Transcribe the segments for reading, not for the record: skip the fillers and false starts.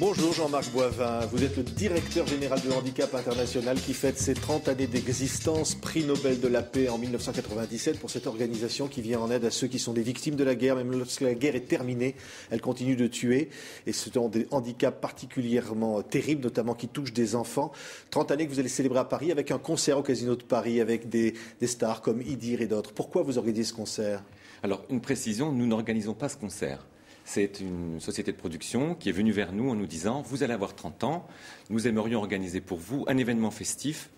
Bonjour Jean-Marc Boivin, vous êtes le directeur général de Handicap International qui fête ses 30 années d'existence, prix Nobel de la paix en 1997 pour cette organisation qui vient en aide à ceux qui sont des victimes de la guerre. Même lorsque la guerre est terminée, elle continue de tuer et ce sont des handicaps particulièrement terribles, notamment qui touchent des enfants. 30 années que vous allez célébrer à Paris avec un concert au Casino de Paris avec des stars comme Idir et d'autres. Pourquoi vous organisez ce concert ? Alors, une précision, nous n'organisons pas ce concert. C'est une société de production qui est venue vers nous en nous disant « Vous allez avoir 30 ans, nous aimerions organiser pour vous un événement festif,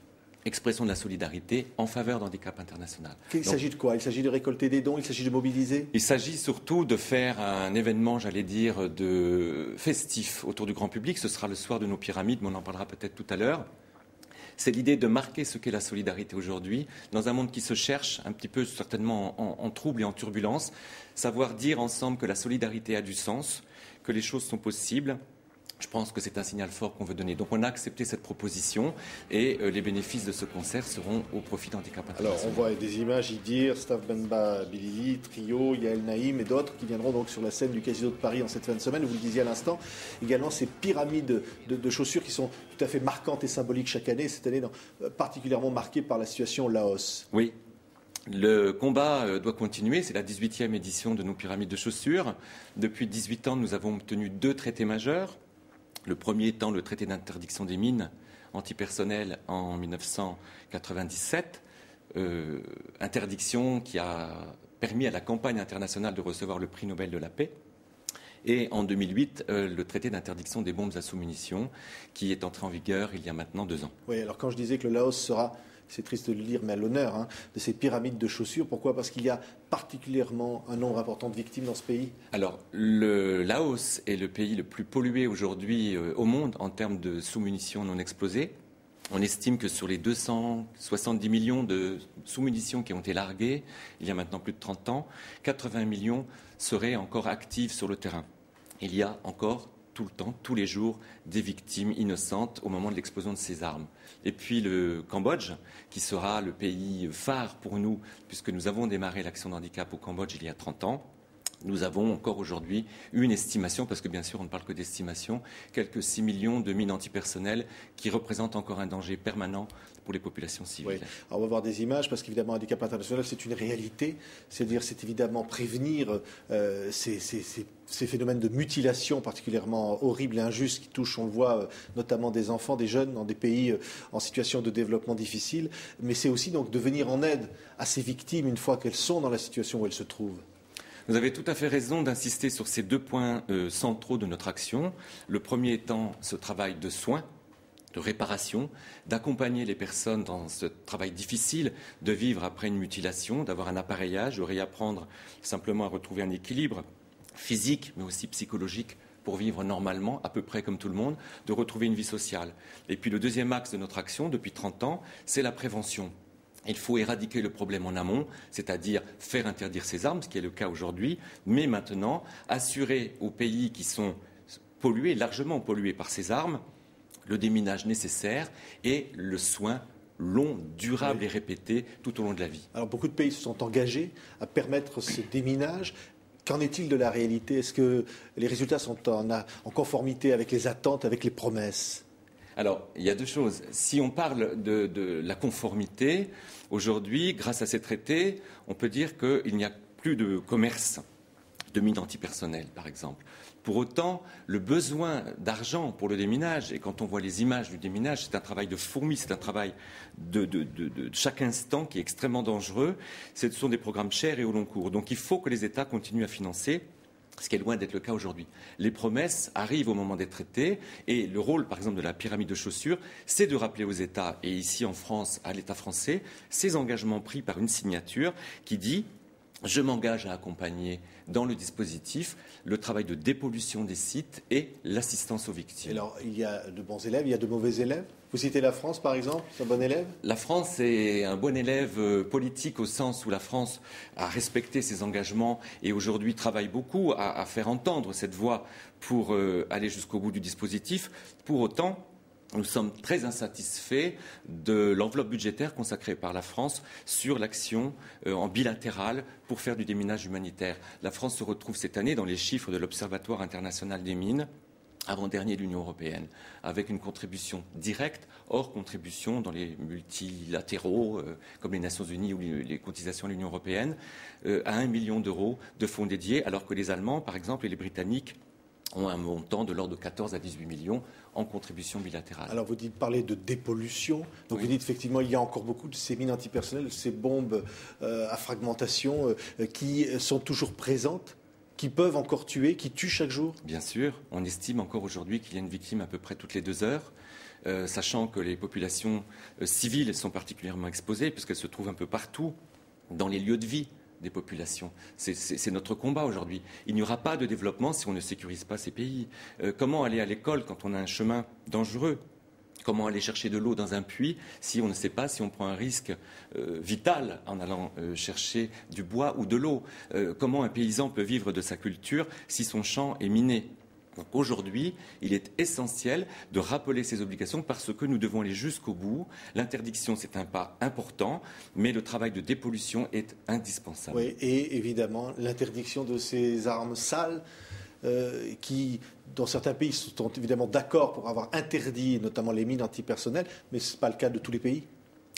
expression de la solidarité en faveur d'Handicap International. » Il s'agit de quoi ? Il s'agit de récolter des dons, il s'agit de mobiliser ? Il s'agit surtout de faire un événement, de festif autour du grand public. Ce sera le soir de nos pyramides, mais on en parlera peut-être tout à l'heure. C'est l'idée de marquer ce qu'est la solidarité aujourd'hui, dans un monde qui se cherche, un petit peu certainement en trouble et en turbulence, savoir dire ensemble que la solidarité a du sens, que les choses sont possibles. Je pense que c'est un signal fort qu'on veut donner. Donc on a accepté cette proposition et les bénéfices de ce concert seront au profit d'Handicap International. Alors on voit des images, Idir, Staff Benba Bilili, Trio, Yael Naïm et d'autres qui viendront donc sur la scène du Casino de Paris en cette fin de semaine. Vous le disiez à l'instant, également ces pyramides de chaussures qui sont tout à fait marquantes et symboliques chaque année. Cette année particulièrement marquée par la situation au Laos. Oui. Le combat doit continuer, c'est la 18e édition de nos pyramides de chaussures. Depuis 18 ans, nous avons obtenu 2 traités majeurs. Le premier étant le traité d'interdiction des mines antipersonnelles en 1997, interdiction qui a permis à la campagne internationale de recevoir le prix Nobel de la paix. Et en 2008, le traité d'interdiction des bombes à sous-munitions qui est entré en vigueur il y a maintenant 2 ans. Oui, alors quand je disais que le Laos sera... C'est triste de le dire, mais à l'honneur de ces pyramides de chaussures. Pourquoi ? Parce qu'il y a particulièrement un nombre important de victimes dans ce pays. Alors, le Laos est le pays le plus pollué aujourd'hui au monde en termes de sous-munitions non explosées. On estime que sur les 270 millions de sous-munitions qui ont été larguées, il y a maintenant plus de 30 ans, 80 millions seraient encore actives sur le terrain. Il y a encore tout le temps, tous les jours, des victimes innocentes au moment de l'explosion de ces armes. Et puis le Cambodge, qui sera le pays phare pour nous, puisque nous avons démarré l'action d'handicap au Cambodge il y a 30 ans. Nous avons encore aujourd'hui une estimation, parce que bien sûr on ne parle que d'estimation, quelques 6 millions de mines antipersonnelles qui représentent encore un danger permanent pour les populations civiles. Oui. Alors on va voir des images, parce qu'évidemment Handicap International c'est une réalité, c'est-à-dire c'est évidemment prévenir ces phénomènes de mutilation particulièrement horribles et injustes qui touchent, on le voit, notamment des enfants, des jeunes dans des pays en situation de développement difficile, mais c'est aussi donc de venir en aide à ces victimes une fois qu'elles sont dans la situation où elles se trouvent. Vous avez tout à fait raison d'insister sur ces 2 points centraux de notre action. Le premier étant ce travail de soins, de réparation, d'accompagner les personnes dans ce travail difficile, de vivre après une mutilation, d'avoir un appareillage, de réapprendre simplement à retrouver un équilibre physique mais aussi psychologique pour vivre normalement, à peu près comme tout le monde, de retrouver une vie sociale. Et puis le deuxième axe de notre action depuis 30 ans, c'est la prévention. Il faut éradiquer le problème en amont, c'est-à-dire faire interdire ces armes, ce qui est le cas aujourd'hui, mais maintenant assurer aux pays qui sont pollués, largement pollués par ces armes, le déminage nécessaire et le soin long, durable et répété tout au long de la vie. Alors beaucoup de pays se sont engagés à permettre ce déminage. Qu'en est-il de la réalité ? Est-ce que les résultats sont en conformité avec les attentes, avec les promesses ? Alors, il y a 2 choses. Si on parle de la conformité, aujourd'hui, grâce à ces traités, on peut dire qu'il n'y a plus de commerce de mines antipersonnelles, par exemple. Pour autant, le besoin d'argent pour le déminage, et quand on voit les images du déminage, c'est un travail de fourmi, c'est un travail de chaque instant qui est extrêmement dangereux. Ce sont des programmes chers et au long cours. Donc il faut que les États continuent à financer, ce qui est loin d'être le cas aujourd'hui. Les promesses arrivent au moment des traités et le rôle, par exemple, de la pyramide de chaussures, c'est de rappeler aux États, et ici en France, à l'État français, ces engagements pris par une signature qui dit « Je m'engage à accompagner dans le dispositif le travail de dépollution des sites et l'assistance aux victimes. » Alors, il y a de bons élèves, il y a de mauvais élèves. Vous citez la France, par exemple, c'est un bon élève ? La France est un bon élève politique au sens où la France a respecté ses engagements et aujourd'hui travaille beaucoup à faire entendre cette voix pour aller jusqu'au bout du dispositif. Pour autant, nous sommes très insatisfaits de l'enveloppe budgétaire consacrée par la France sur l'action en bilatéral pour faire du déminage humanitaire. La France se retrouve cette année dans les chiffres de l'Observatoire international des mines avant-dernier de l'Union européenne, avec une contribution directe, hors contribution dans les multilatéraux, comme les Nations Unies ou les cotisations de l'Union européenne, à 1 million d'euros de fonds dédiés, alors que les Allemands, par exemple, et les Britanniques ont un montant de l'ordre de 14 à 18 millions en contribution bilatérale. Alors vous parlez de dépollution, donc vous dites effectivement il y a encore beaucoup de ces mines antipersonnelles, ces bombes à fragmentation qui sont toujours présentes, qui peuvent encore tuer, qui tuent chaque jour? Bien sûr, on estime encore aujourd'hui qu'il y a une victime à peu près toutes les 2 heures, sachant que les populations civiles sont particulièrement exposées puisqu'elles se trouvent un peu partout dans les lieux de vie des populations. C'est notre combat aujourd'hui. Il n'y aura pas de développement si on ne sécurise pas ces pays. Comment aller à l'école quand on a un chemin dangereux? Comment aller chercher de l'eau dans un puits si on ne sait pas si on prend un risque vital en allant chercher du bois ou de l'eau? Comment un paysan peut vivre de sa culture si son champ est miné? Donc aujourd'hui, il est essentiel de rappeler ces obligations parce que nous devons aller jusqu'au bout. L'interdiction, c'est un pas important, mais le travail de dépollution est indispensable. Oui, et évidemment, l'interdiction de ces armes sales qui, dans certains pays, sont évidemment d'accord pour avoir interdit notamment les mines antipersonnelles, mais ce n'est pas le cas de tous les pays.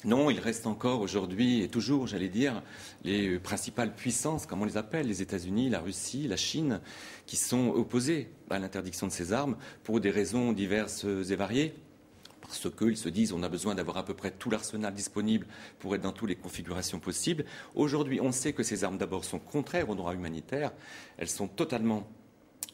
Non, il reste encore aujourd'hui et toujours, j'allais dire, les principales puissances, comme on les appelle, les États-Unis, la Russie, la Chine, qui sont opposées à l'interdiction de ces armes pour des raisons diverses et variées. Parce qu'ils se disent on a besoin d'avoir à peu près tout l'arsenal disponible pour être dans toutes les configurations possibles. Aujourd'hui, on sait que ces armes d'abord sont contraires au droit humanitaire. Elles sont totalement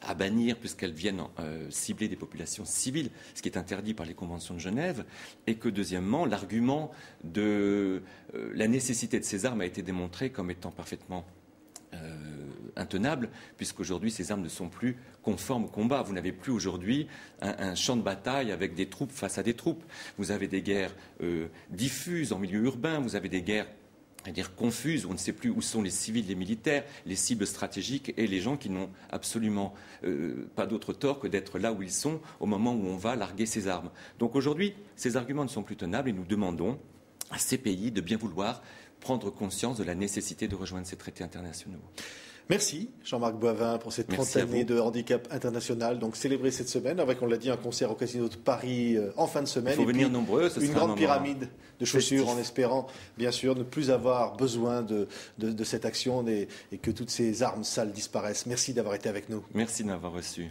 à bannir puisqu'elles viennent cibler des populations civiles, ce qui est interdit par les conventions de Genève, et que deuxièmement, l'argument de la nécessité de ces armes a été démontré comme étant parfaitement intenable, puisqu'aujourd'hui ces armes ne sont plus conformes au combat. Vous n'avez plus aujourd'hui un champ de bataille avec des troupes face à des troupes. Vous avez des guerres diffuses en milieu urbain, vous avez des guerres confuses, où on ne sait plus où sont les civils, les militaires, les cibles stratégiques et les gens qui n'ont absolument pas d'autre tort que d'être là où ils sont au moment où on va larguer ces armes. Donc aujourd'hui, ces arguments ne sont plus tenables et nous demandons à ces pays de bien vouloir prendre conscience de la nécessité de rejoindre ces traités internationaux. Merci Jean-Marc Boivin pour cette 30 années de handicap international, donc célébré cette semaine avec, on l'a dit, un concert au Casino de Paris en fin de semaine. Il faut venir nombreux, ce une sera grande un pyramide de chaussures festif. en espérant bien sûr ne plus avoir besoin de cette action et que toutes ces armes sales disparaissent. Merci d'avoir été avec nous. Merci de m'avoir reçu.